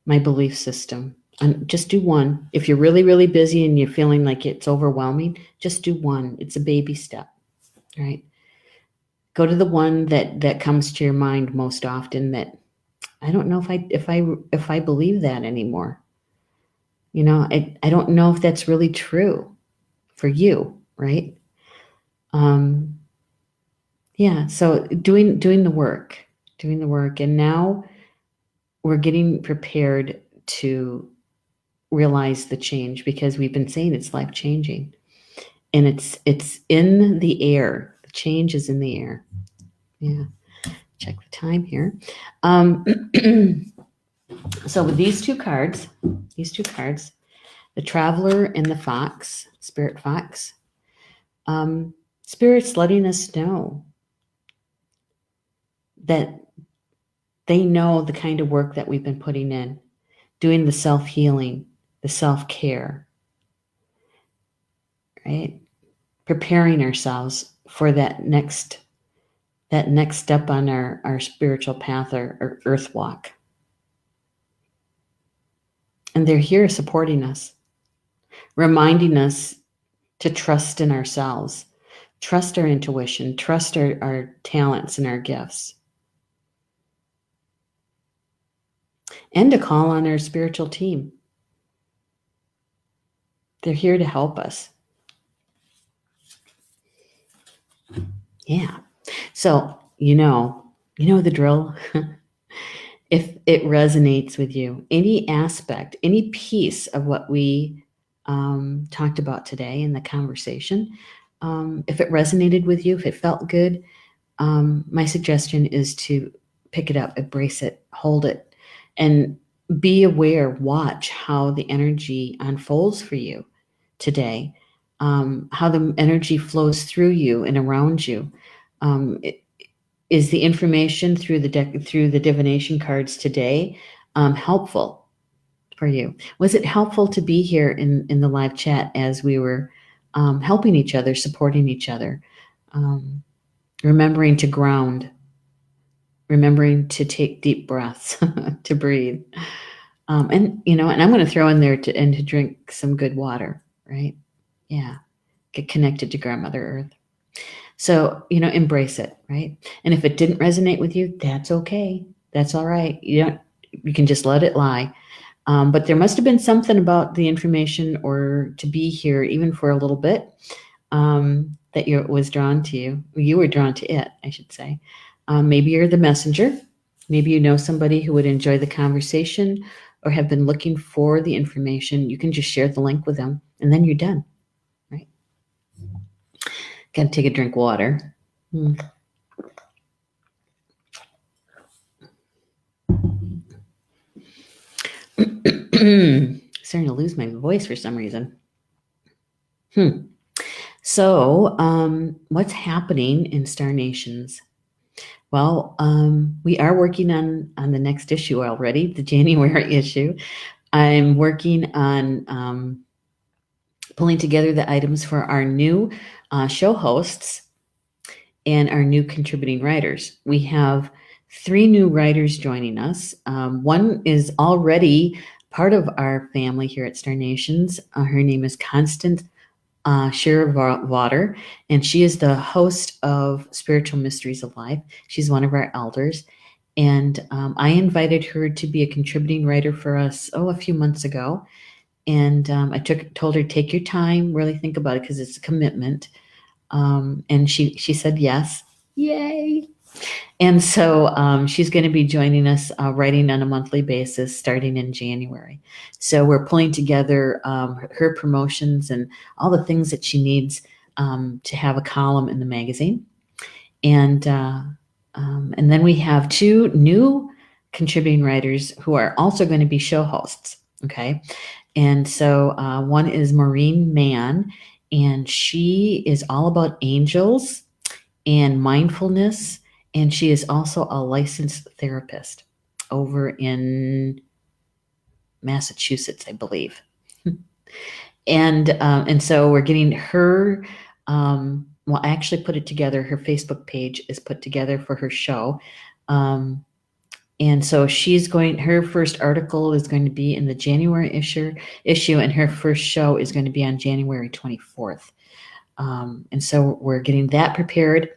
A: belief system, and just do one. If you're really, really busy and you're feeling like it's overwhelming, just do one. It's a baby step, right? Go to the one that comes to your mind most often. That I don't know if I believe that anymore. I don't know if that's really true for you, right? So doing the work, and now we're getting prepared to realize the change, because we've been saying it's life changing, and it's in the air. The change is in the air. Yeah. Check the time here. So with these two cards, the Traveler and the Fox, Spirit Fox, Spirit's letting us know that they know the kind of work that we've been putting in, doing the self-healing, the self-care, right? Preparing ourselves for that next step on our spiritual path, our earth walk. And they're here supporting us, reminding us to trust in ourselves, trust our intuition, trust our talents and our gifts, and to call on our spiritual team. They're here to help us. Yeah. So, you know the drill. If it resonates with you, any aspect, any piece of what we talked about today in the conversation, if it resonated with you, if it felt good, my suggestion is to pick it up, embrace it, hold it, and be aware, watch how the energy unfolds for you today, how the energy flows through you and around you. Is the information through the divination cards today helpful for you? Was it helpful to be here in the live chat as we were helping each other, supporting each other, remembering to ground, remembering to take deep breaths, to breathe, and I'm going to throw in there to drink some good water, right? Yeah, get connected to Grandmother Earth. So, embrace it, right? And if it didn't resonate with you, that's okay. That's all right. You can just let it lie. But there must have been something about the information or to be here, even for a little bit, that was drawn to you. You were drawn to it, I should say. Maybe you're the messenger. Maybe you know somebody who would enjoy the conversation or have been looking for the information. You can just share the link with them, and then you're done. Got to take a drink of water. Starting to lose my voice for some reason. So, what's happening in Star Nations? Well, we are working on the next issue already, the January issue. I'm working on pulling together the items for our new show hosts and our new contributing writers. We have 3 new writers joining us. One is already part of our family here at Star Nations. Her name is Constance Shearwater, and she is the host of Spiritual Mysteries of Life. She's one of our elders. And I invited her to be a contributing writer for us, a few months ago. And I told her, take your time, really think about it, because it's a commitment. And she said yes. Yay! And so she's going to be joining us writing on a monthly basis starting in January. So we're pulling together her promotions and all the things that she needs to have a column in the magazine. And then we have 2 new contributing writers who are also going to be show hosts. Okay. And so one is Maureen Mann, and she is all about angels and mindfulness. And she is also a licensed therapist over in Massachusetts, I believe. And so we're getting her. I actually put it together. Her Facebook page is put together for her show. And so her first article is going to be in the January issue, and her first show is going to be on January 24th. And so we're getting that prepared.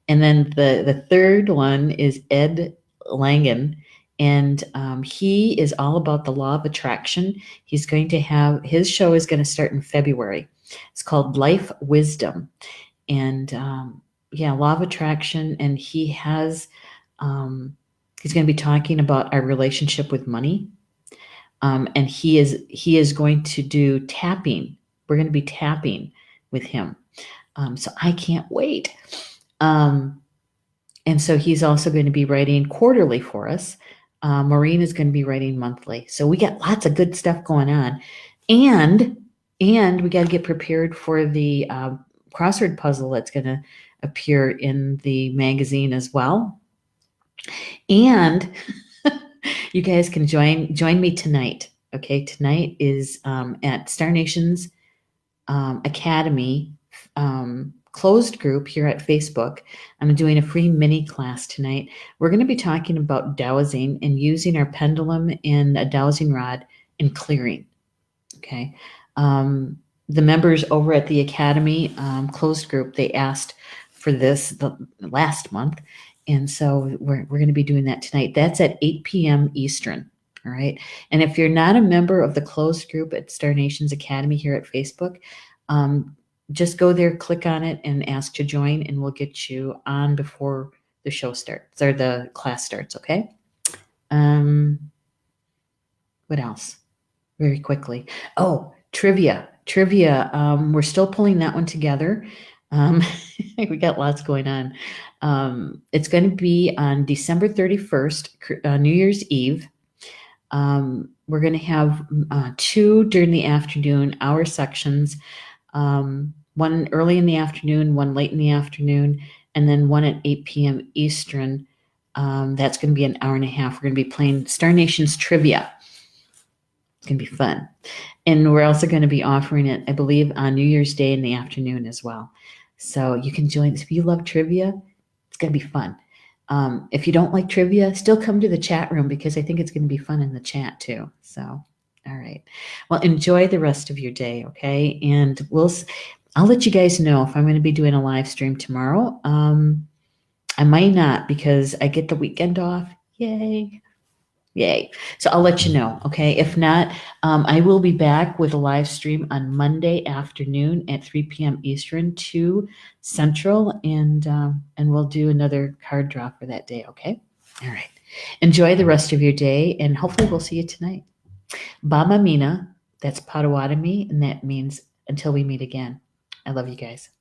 A: And then the third one is Ed Langen, and he is all about the law of attraction. He's going to have, his show is going to start in February. It's called Life Wisdom. And law of attraction. And he has, he's going to be talking about our relationship with money. And he is going to do tapping. We're going to be tapping with him. So I can't wait. And so he's also going to be writing quarterly for us. Maureen is going to be writing monthly. So we got lots of good stuff going on. And we got to get prepared for the crossword puzzle that's going to appear in the magazine as well. And you guys can join me tonight. Okay, tonight is at Star Nations Academy closed group here at Facebook. I'm doing a free mini class tonight. We're going to be talking about dowsing and using our pendulum and a dowsing rod in clearing. Okay. The members over at the Academy closed group, they asked for this the last month. And so we're going to be doing that tonight. That's at 8 p.m. Eastern. All right. And if you're not a member of the closed group at Star Nations Academy here at Facebook, just go there, click on it, and ask to join, and we'll get you on before the show starts or the class starts. Okay. What else? Very quickly. Oh, trivia. Trivia. We're still pulling that one together. We got lots going on. It's going to be on December 31st, New Year's Eve. We're going to have 2 during the afternoon, hour sections, one early in the afternoon, one late in the afternoon, and then one at 8 p.m. Eastern. That's going to be an hour and a half. We're going to be playing Star Nations trivia. It's going to be fun. And we're also going to be offering it, I believe, on New Year's Day in the afternoon as well. So you can join. If you love trivia, it's going to be fun. If you don't like trivia, still come to the chat room because I think it's going to be fun in the chat too. So, all right. Well, enjoy the rest of your day, okay? And I'll let you guys know if I'm going to be doing a live stream tomorrow. I might not because I get the weekend off. Yay. Yay. So I'll let you know, okay? If not, I will be back with a live stream on Monday afternoon at 3 p.m. Eastern, 2 Central, and we'll do another card draw for that day, okay? All right. Enjoy the rest of your day, and hopefully we'll see you tonight. Bama Mina, that's Potawatomi, and that means until we meet again. I love you guys.